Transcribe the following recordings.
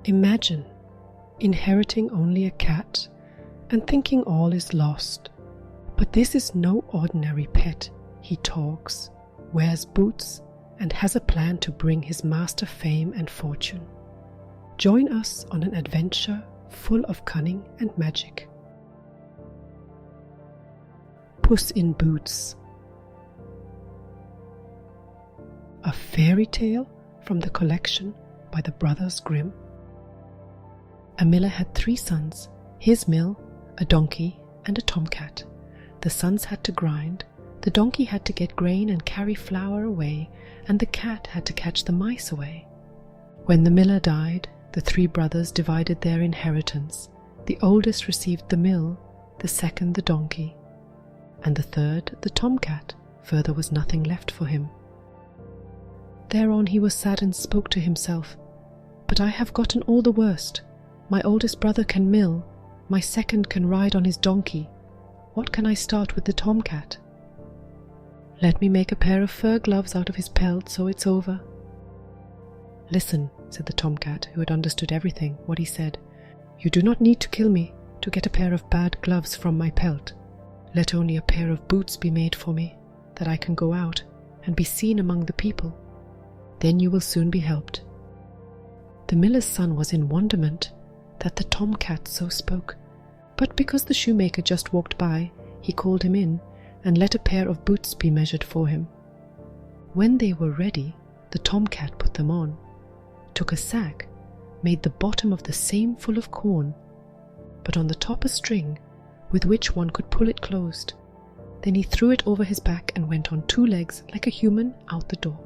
Imagine inheriting only a cat and thinking all is lost. But this is no ordinary pet. He talks, wears boots, and has a plan to bring his master fame and fortune. Join us on an adventure full of cunning and magic. Puss in Boots. A fairy tale from the collection by the Brothers Grimm. A miller had 3 sons, his mill, a donkey, and a tomcat. The sons had to grind, the donkey had to get grain and carry flour away, and the cat had to catch the mice away. When the miller died, the 3 brothers divided their inheritance. The oldest received the mill, the second the donkey, and the third the tomcat, for there was nothing left for him. Thereon he was sad and spoke to himself, "But I have gotten all the worst. My oldest brother can mill, my second can ride on his donkey. What can I start with the tomcat? Let me make a pair of fur gloves out of his pelt, so it's over." "Listen," said the tomcat, who had understood everything, what he said. "You do not need to kill me to get a pair of bad gloves from my pelt. Let only a pair of boots be made for me, that I can go out and be seen among the people. Then you will soon be helped." The miller's son was in wonderment that the tomcat so spoke, but because the shoemaker just walked by, he called him in and let a pair of boots be measured for him. When they were ready, the tomcat put them on, took a sack, made the bottom of the same full of corn, but on the top a string with which one could pull it closed. Then he threw it over his back and went on 2 legs like a human out the door.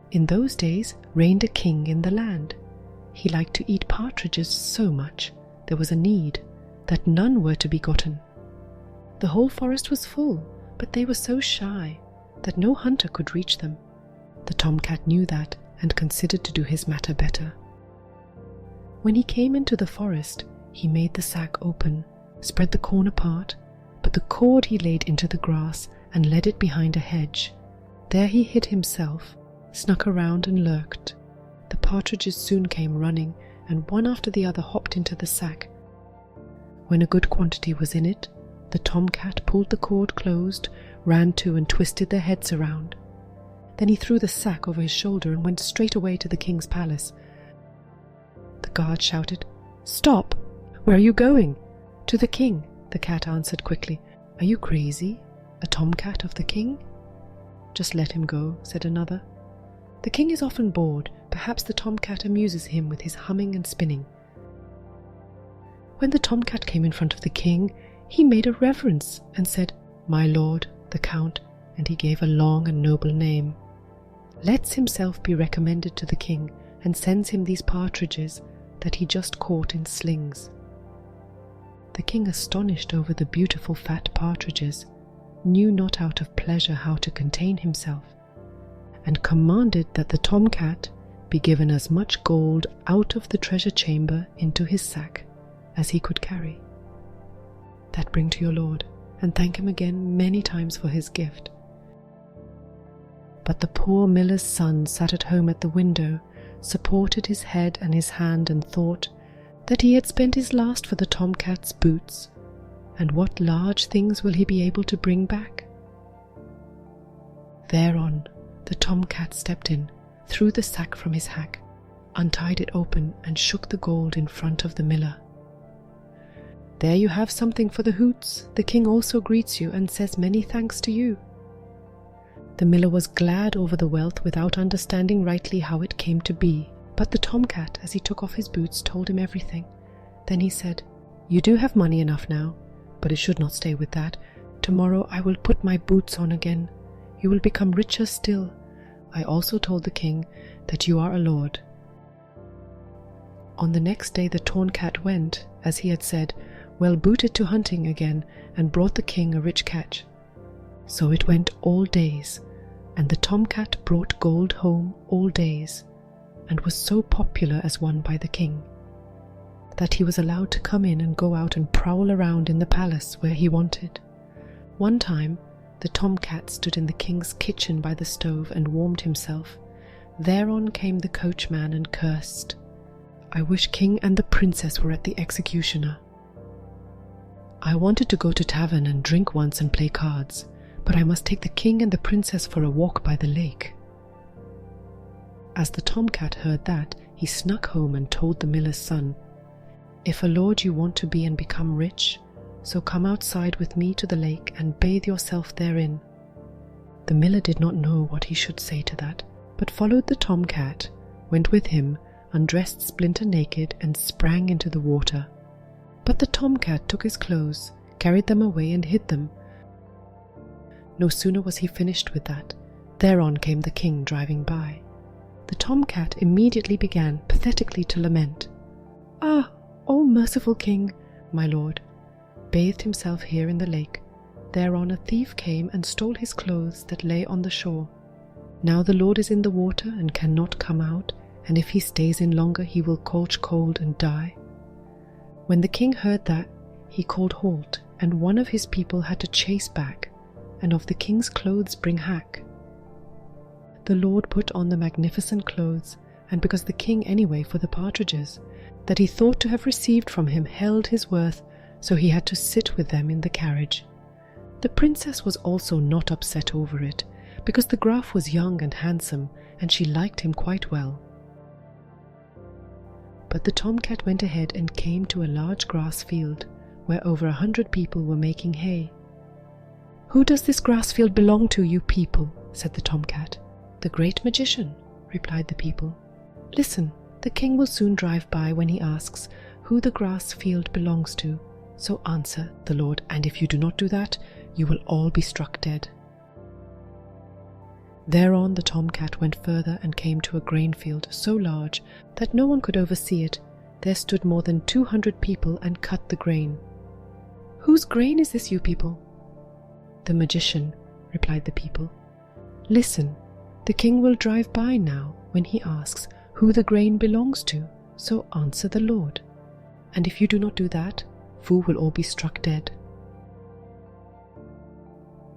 In those days reigned a king in the land. He liked to eat partridges so much there was a need that none were to be gotten. The whole forest was full, but they were so shy that no hunter could reach them. The tomcat knew that and considered to do his matter better. When he came into the forest, he made the sack open, spread the corn apart, but the cord he laid into the grass and led it behind a hedge. There he hid himself, snuck around and lurked. The partridges soon came running, and one after the other hopped into the sack. When a good quantity was in it, the tomcat pulled the cord closed, ran to and twisted their heads around. Then he threw the sack over his shoulder and went straight away to the king's palace. The guard shouted, "Stop! Where are you going?" "To the king," the cat answered quickly. "Are you crazy? A tomcat of the king?" "Just let him go," said another. "The king is often bored. Perhaps the tomcat amuses him with his humming and spinning." When the tomcat came in front of the king, he made a reverence and said, "My lord, the count," and he gave a long and noble name. Lets himself be recommended to the king and sends him these partridges that he just caught in slings. The king, astonished over the beautiful fat partridges, knew not out of pleasure how to contain himself, and commanded that the tomcat be given as much gold out of the treasure chamber into his sack as he could carry. That bring to your lord, and thank him again many times for his gift. But the poor miller's son sat at home at the window, supported his head and his hand, and thought that he had spent his last for the tomcat's boots, and what large things will he be able to bring back? Thereon the tomcat stepped in, threw the sack from his hack, untied it open, and shook the gold in front of the miller. "There you have something for the hoots. The king also greets you and says many thanks to you." The miller was glad over the wealth without understanding rightly how it came to be, but the tomcat, as he took off his boots, told him everything. Then he said, "You do have money enough now, but it should not stay with that. Tomorrow I will put my boots on again. You will become richer still. I also told the king that you are a lord." On the next day the tomcat went, as he had said, well booted to hunting again, and brought the king a rich catch. So it went all days, and the tomcat brought gold home all days, and was so popular as one by the king, that he was allowed to come in and go out and prowl around in the palace where he wanted. One time the tomcat stood in the king's kitchen by the stove and warmed himself. Thereon came the coachman and cursed. I wish King and the Princess were at the executioner. I wanted to go to tavern and drink once and play cards, but I must take the King and the Princess for a walk by the lake." As the tomcat heard that, he snuck home and told the miller's son, "If a lord you want to be and become rich, so come outside with me to the lake and bathe yourself therein." The miller did not know what he should say to that, but followed the tomcat, went with him, undressed Splinter naked, and sprang into the water. But the tomcat took his clothes, carried them away and hid them. No sooner was he finished with that, thereon came the king driving by. The tomcat immediately began pathetically to lament. "Ah, O merciful king, my lord, bathed himself here in the lake. Thereon a thief came and stole his clothes that lay on the shore. Now the lord is in the water and cannot come out, and if he stays in longer he will catch cold and die." When the king heard that, he called halt, and one of his people had to chase back, and of the king's clothes bring hack. The lord put on the magnificent clothes, and because the king anyway for the partridges, that he thought to have received from him held his worth, so he had to sit with them in the carriage. The princess was also not upset over it, because the Graf was young and handsome, and she liked him quite well. But the tomcat went ahead and came to a large grass field, where over 100 people were making hay. "Who does this grass field belong to, you people?" said the tomcat. "The great magician," replied the people. "Listen, the king will soon drive by when he asks who the grass field belongs to. So answer, the lord, and if you do not do that, you will all be struck dead." Thereon the tomcat went further and came to a grain field so large that no one could oversee it. There stood more than 200 people and cut the grain. "Whose grain is this, you people?" "The magician," replied the people. "Listen, the king will drive by now when he asks who the grain belongs to, so answer the lord. And if you do not do that, you will all be struck dead."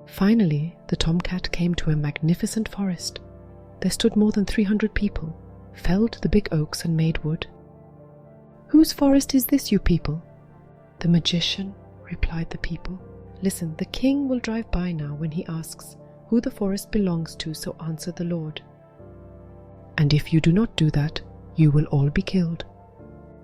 Finally, the tomcat came to a magnificent forest. There stood more than 300 people, felled the big oaks and made wood. "Whose forest is this, you people?" "The magician," replied the people. "Listen, the king will drive by now when he asks who the forest belongs to, so answer the lord. And if you do not do that, you will all be killed."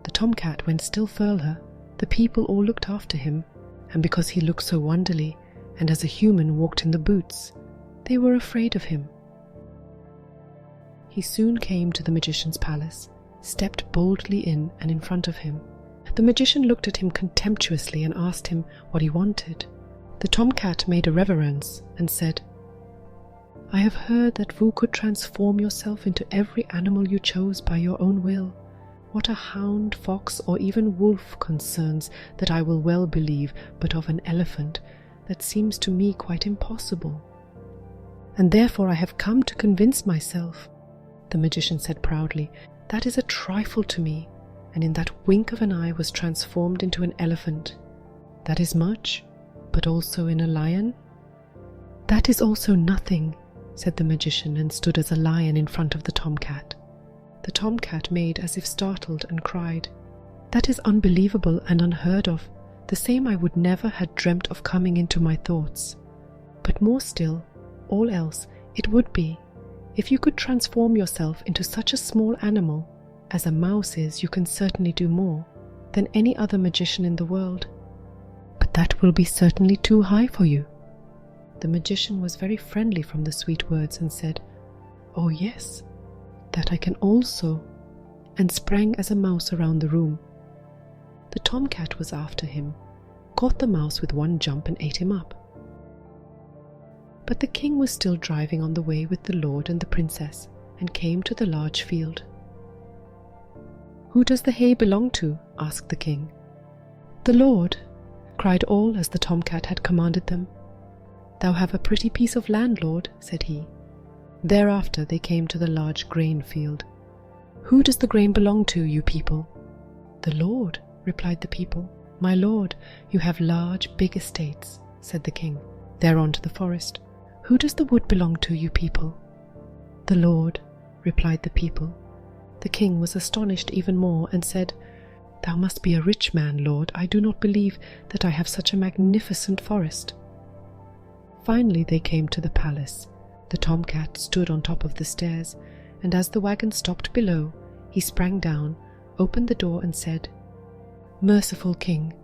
The tomcat went still further. The people all looked after him, and because he looked so wonderly, and as a human walked in the boots, they were afraid of him. He soon came to the magician's palace, stepped boldly in and in front of him. The magician looked at him contemptuously and asked him what he wanted. The tomcat made a reverence and said, "I have heard that you could transform yourself into every animal you chose by your own will. What a hound, fox, or even wolf concerns that I will well believe, but of an elephant, that seems to me quite impossible. And therefore I have come to convince myself." The magician said proudly, "That is a trifle to me," and in that wink of an eye was transformed into an elephant. "That is much, but also in a lion?" "That is also nothing," said the magician, and stood as a lion in front of the tomcat. The tomcat made as if startled and cried, "That is unbelievable and unheard of. The same I would never had dreamt of coming into my thoughts. But more still, all else, it would be. If you could transform yourself into such a small animal, as a mouse is, you can certainly do more than any other magician in the world. But that will be certainly too high for you." The magician was very friendly from the sweet words and said, "Oh yes, that I can also," and sprang as a mouse around the room. The tomcat was after him, caught the mouse with one jump and ate him up. But the king was still driving on the way with the lord and the princess, and came to the large field. "Who does the hay belong to?" asked the king. "The lord," cried all as the tomcat had commanded them. "Thou have a pretty piece of land, lord," said he. Thereafter they came to the large grain field. "Who does the grain belong to, you people?" "The lord," replied the people. "My lord, you have large, big estates," said the king. Thereon to the forest. "Who does the wood belong to, you people?" "The lord," replied the people. The king was astonished even more and said, "Thou must be a rich man, Lord. I do not believe that I have such a magnificent forest." Finally they came to the palace. The tomcat stood on top of the stairs, and as the wagon stopped below, he sprang down, opened the door and said, "Merciful king,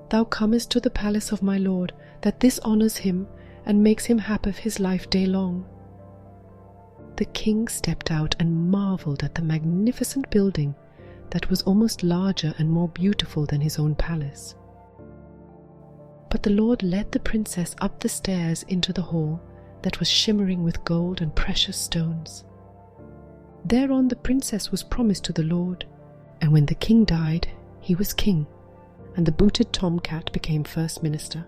thou comest to the palace of my lord, that this honours him and makes him happy of his life day long." The king stepped out and marvelled at the magnificent building that was almost larger and more beautiful than his own palace. But the lord led the princess up the stairs into the hall that was shimmering with gold and precious stones. Thereon the princess was promised to the lord, and when the king died, he was king, and the booted tomcat became first minister.